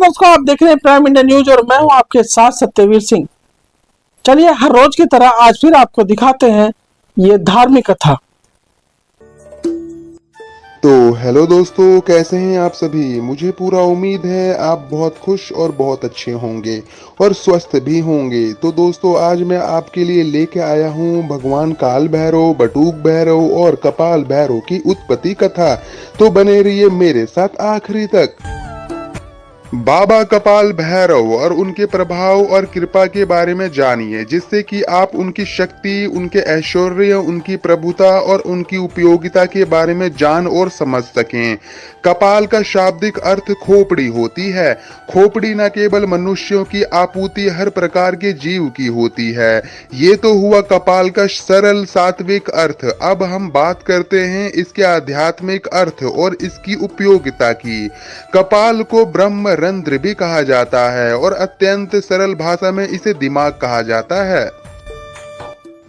दोस्तों, आप देख रहे हैं प्राइम इंडिया न्यूज और मैं हूं आपके साथ सत्यवीर सिंह। चलिए हर रोज की तरह आज फिर आपको दिखाते हैं ये धार्मिक कथा। तो हेलो दोस्तों, कैसे हैं आप सभी। मुझे पूरा उम्मीद है आप बहुत खुश और बहुत अच्छे होंगे और स्वस्थ भी होंगे। तो दोस्तों, आज मैं आपके लिए लेके आया हूँ भगवान काल भैरव, बटुक भैरव और कपाल भैरव की उत्पत्ति कथा। तो बने रहिए मेरे साथ आखिरी तक। बाबा कपाल भैरव और उनके प्रभाव और कृपा के बारे में जानिए, जिससे कि आप उनकी शक्ति, उनके ऐश्वर्य, उनकी प्रभुता और उनकी उपयोगिता के बारे में जान और समझ सकें। कपाल का शाब्दिक अर्थ खोपड़ी होती है। खोपड़ी न केवल मनुष्यों की आपूर्ति हर प्रकार के जीव की होती है। ये तो हुआ कपाल का सरल सात्विक अर्थ। अब हम बात करते हैं इसके आध्यात्मिक अर्थ और इसकी उपयोगिता की। कपाल को ब्रह्म रंध्र भी कहा जाता है और अत्यंत सरल भाषा में इसे दिमाग कहा जाता है।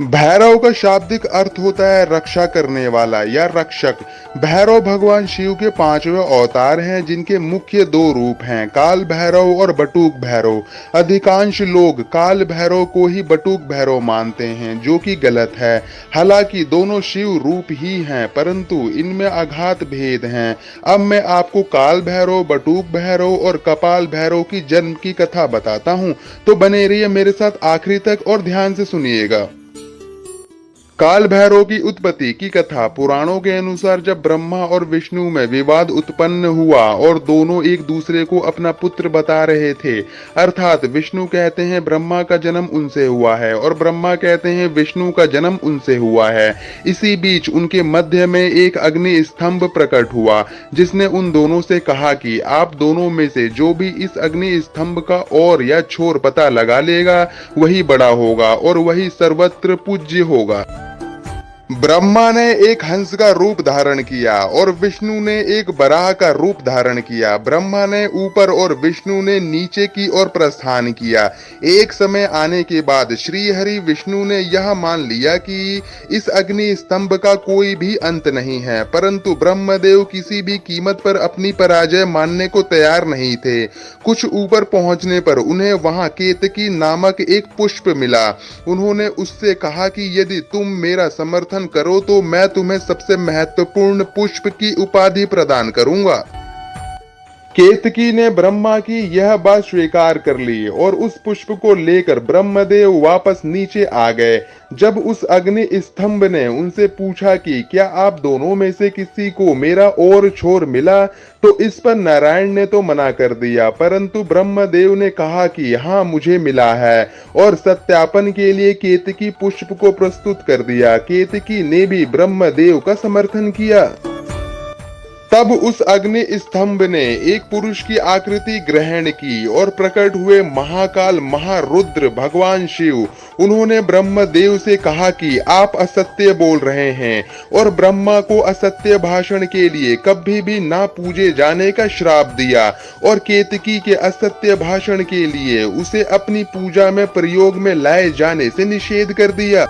भैरव का शाब्दिक अर्थ होता है रक्षा करने वाला या रक्षक। भैरव भगवान शिव के 5वें अवतार हैं, जिनके मुख्य 2 रूप हैं, काल भैरव और बटुक भैरव। अधिकांश लोग काल भैरव को ही बटुक भैरव मानते हैं, जो कि गलत है। हालांकि दोनों शिव रूप ही हैं, परंतु इनमें अगाध भेद हैं। अब मैं आपको काल भैरव, बटुक भैरव और कपाल भैरव की जन्म की कथा बताता हूँ। तो बने रहिए मेरे साथ आखिरी तक और ध्यान से सुनिएगा। काल भैरव की उत्पत्ति की कथा। पुराणों के अनुसार जब ब्रह्मा और विष्णु में विवाद उत्पन्न हुआ और दोनों एक दूसरे को अपना पुत्र बता रहे थे, अर्थात विष्णु कहते हैं ब्रह्मा का जन्म उनसे हुआ है और ब्रह्मा कहते हैं विष्णु का जन्म उनसे हुआ है। इसी बीच उनके मध्य में एक अग्नि स्तंभ प्रकट हुआ, जिसने उन दोनों से कहा कि आप दोनों में से जो भी इस अग्नि स्तंभ का ओर या छोर पता लगा लेगा, वही बड़ा होगा और वही सर्वत्र पूज्य होगा। ब्रह्मा ने एक हंस का रूप धारण किया और विष्णु ने एक बराह का रूप धारण किया। ब्रह्मा ने ऊपर और विष्णु ने नीचे की ओर प्रस्थान किया। एक समय आने के बाद श्री हरि विष्णु ने यह मान लिया कि इस अग्नि स्तंभ का कोई भी अंत नहीं है, परंतु ब्रह्मदेव किसी भी कीमत पर अपनी पराजय मानने को तैयार नहीं थे। कुछ ऊपर पहुंचने पर उन्हें वहां केतकी नामक एक पुष्प मिला। उन्होंने उससे कहा कि यदि तुम मेरा समर्थन करो तो मैं तुम्हें सबसे महत्वपूर्ण पुष्प की उपाधि प्रदान करूंगा। केतकी ने ब्रह्मा की यह बात स्वीकार कर ली और उस पुष्प को लेकर ब्रह्मदेव वापस नीचे आ गए। जब उस अग्नि स्तंभ ने उनसे पूछा कि क्या आप दोनों में से किसी को मेरा और छोर मिला, तो इस पर नारायण ने तो मना कर दिया, परंतु ब्रह्मदेव ने कहा कि हाँ, मुझे मिला है और सत्यापन के लिए केतकी पुष्प को प्रस्तुत कर दिया। केतकी ने भी ब्रह्मदेव का समर्थन किया। तब उस अग्नि स्तंभ ने एक पुरुष की आकृति ग्रहण की और प्रकट हुए महाकाल महारुद्र भगवान शिव। उन्होंने ब्रह्मदेव से कहा कि आप असत्य बोल रहे हैं और ब्रह्मा को असत्य भाषण के लिए कभी भी ना पूजे जाने का श्राप दिया और केतकी के असत्य भाषण के लिए उसे अपनी पूजा में प्रयोग में लाए जाने से निषेध कर दिया।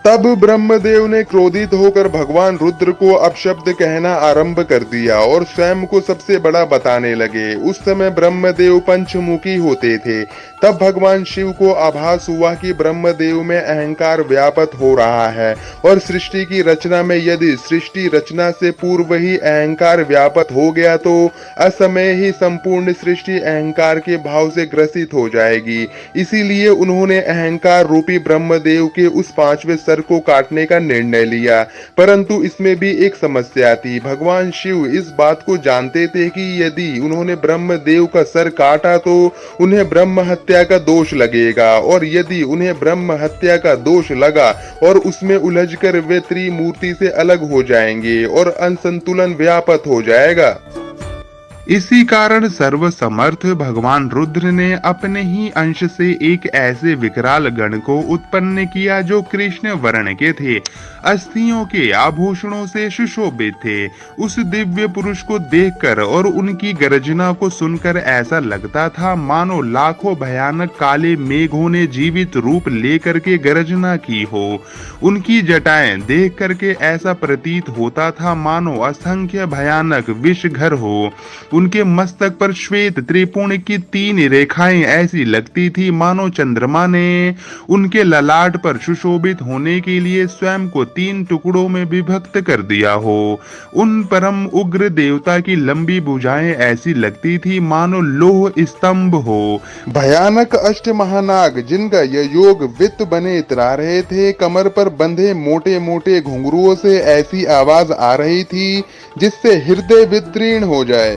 तब ब्रह्मदेव ने क्रोधित होकर भगवान रुद्र को अपशब्द कहना आरंभ कर दिया और स्वयं को सबसे बड़ा बताने लगे। उस समय ब्रह्मदेव पंचमुखी होते थे। तब भगवान शिव को आभास हुआ कि ब्रह्मदेव में अहंकार व्याप्त हो रहा है और सृष्टि की रचना में यदि सृष्टि रचना से पूर्व ही अहंकार व्याप्त हो गया तो असमय ही संपूर्ण सृष्टि अहंकार के भाव से ग्रसित हो जाएगी। इसीलिए उन्होंने अहंकार रूपी ब्रह्मदेव के उस 5वें सर को काटने का निर्णय लिया। परंतु इसमें भी एक समस्या थी। भगवान शिव इस बात को जानते थे कि यदि उन्होंने ब्रह्मदेव का सर काटा तो उन्हें ब्रह्म हत्या का दोष लगेगा और यदि उन्हें ब्रह्म हत्या का दोष लगा और उसमें उलझकर वे त्रिमूर्ति से अलग हो जाएंगे और असंतुलन व्याप्त हो जाएगा। इसी कारण सर्वसमर्थ भगवान रुद्र ने अपने ही अंश से एक ऐसे विकराल गण को उत्पन्न किया जो कृष्ण वर्ण के थे, अस्थियों के आभूषणों से सुशोभित थे। उस दिव्य पुरुष को देखकर और उनकी गर्जना को सुनकर ऐसा लगता था मानो लाखों भयानक काले मेघों ने जीवित रूप लेकर के गर्जना की हो। उनकी जटाएं देख करके ऐसा प्रतीत होता था मानो असंख्य भयानक विषघर हो। उनके मस्तक पर श्वेत त्रिपुण की 3 रेखाएं ऐसी लगती थी मानो चंद्रमा ने उनके ललाट पर सुशोभित होने के लिए स्वयं को 3 टुकड़ों में विभक्त कर दिया हो। उन परम उग्र देवता की लंबी भुजाएं ऐसी लगती थी मानो लोह स्तंभ हो। भयानक अष्ट महानाग जिनका यह योग वित्त बने इतरा रहे थे, कमर पर बंधे मोटे मोटे घुंघरुओं से ऐसी आवाज आ रही थी जिससे हृदय विदीर्ण हो जाए।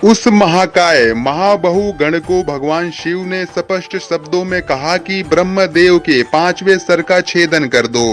उस महाकाय महाबहु गण को भगवान शिव ने स्पष्ट शब्दों में कहा कि ब्रह्मदेव के 5वें सर का छेदन कर दो।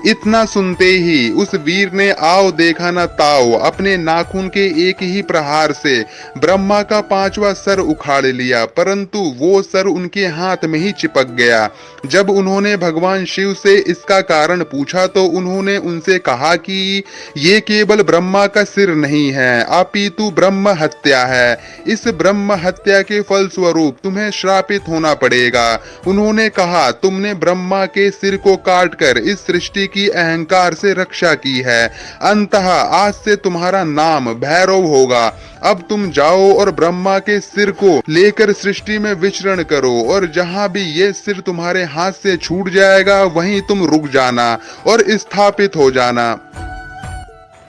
इतना सुनते ही उस वीर ने आओ देखा न ताओ अपने नाखून के एक ही प्रहार से ब्रह्मा का 5वां सर उखाड़ लिया, परंतु वो सर उनके हाथ में ही चिपक गया। जब उन्होंने भगवान शिव से इसका कारण पूछा तो उन्होंने उनसे कहा कि ये केवल ब्रह्मा का सिर नहीं है, अपितु ब्रह्म हत्या है। इस ब्रह्म हत्या के फल स्वरूप तुम्हें श्रापित होना पड़ेगा। उन्होंने कहा, तुमने ब्रह्मा के सिर को काटकर इस सृष्टि की अहंकार से रक्षा की है, अंततः आज से तुम्हारा नाम भैरव होगा। अब तुम जाओ और ब्रह्मा के सिर को लेकर सृष्टि में विचरण करो, और जहां भी ये सिर तुम्हारे हाथ से छूट जाएगा वहीं तुम रुक जाना और स्थापित हो जाना।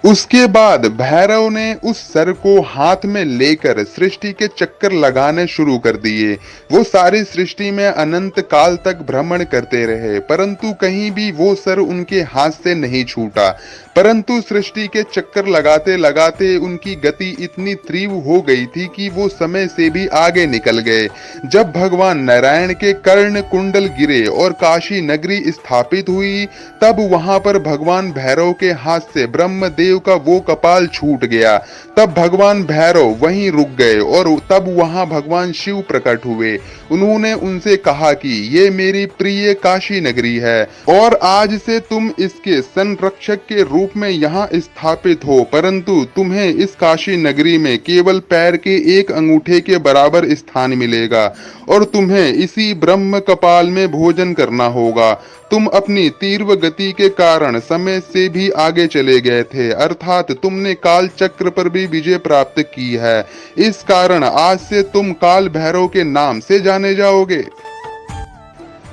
उसके बाद भैरव ने उस सर को हाथ में लेकर सृष्टि के चक्कर लगाने शुरू कर दिए। वो सारी सृष्टि में अनंत काल तक भ्रमण करते रहे, परंतु कहीं भी वो सर उनके हाथ से नहीं छूटा। परंतु सृष्टि के चक्कर लगाते लगाते उनकी गति इतनी तीव्र हो गई थी कि वो समय से भी आगे निकल गए। जब भगवान नारायण के कर्ण कुंडल गिरे और काशी नगरी स्थापित हुई, तब वहां पर भगवान भैरव के हाथ से ब्रह्मदेव का वो कपाल छूट गया। तब भगवान भैरव वहीं रुक गए और तब वहां भगवान शिव प्रकट हुए। उन्होंने उनसे कहा कि ये मेरी प्रिय काशी नगरी है और आज से तुम इसके संरक्षक के रूप में यहाँ स्थापित हो, परंतु तुम्हें इस काशी नगरी में केवल पैर के एक अंगूठे के बराबर स्थान मिलेगा और तुम्हें इसी ब्रह्म कपाल में भोजन करना होगा। तुम अपनी तीव्र गति के कारण समय से भी आगे चले गए थे, अर्थात तुमने काल चक्र पर भी विजय प्राप्त की है। इस कारण आज से तुम काल भैरव के नाम से जाने जाओगे।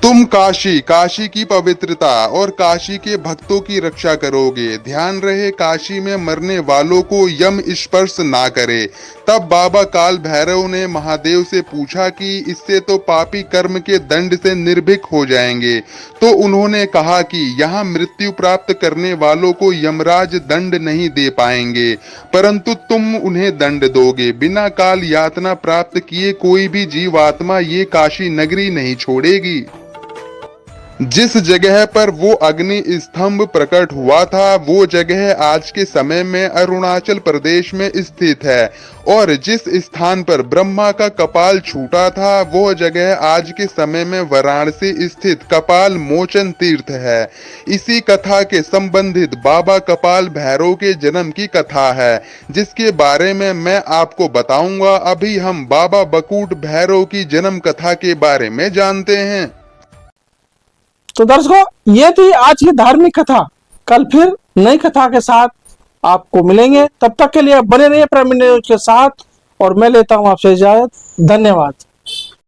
तुम काशी की पवित्रता और काशी के भक्तों की रक्षा करोगे। ध्यान रहे काशी में मरने वालों को यम स्पर्श ना करे। तब बाबा काल भैरव ने महादेव से पूछा कि इससे तो पापी कर्म के दंड से निर्भीक हो जाएंगे। तो उन्होंने कहा कि यहाँ मृत्यु प्राप्त करने वालों को यमराज दंड नहीं दे पाएंगे, परंतु तुम उन्हें दंड दोगे। बिना काल यातना प्राप्त किए कोई भी जीवात्मा ये काशी नगरी नहीं छोड़ेगी। जिस जगह पर वो अग्नि स्तंभ प्रकट हुआ था वो जगह आज के समय में अरुणाचल प्रदेश में स्थित है, और जिस स्थान पर ब्रह्मा का कपाल छूटा था वो जगह आज के समय में वाराणसी स्थित कपाल मोचन तीर्थ है। इसी कथा के संबंधित बाबा कपाल भैरव के जन्म की कथा है, जिसके बारे में मैं आपको बताऊंगा। अभी हम बाबा बकूट भैरव की जन्म कथा के बारे में जानते हैं। तो दर्शकों, ये थी आज की धार्मिक कथा। कल फिर नई कथा के साथ आपको मिलेंगे। तब तक के लिए बने रहिए प्राइम इंडिया न्यूज के साथ और मैं लेता हूं आपसे इजाजत। धन्यवाद।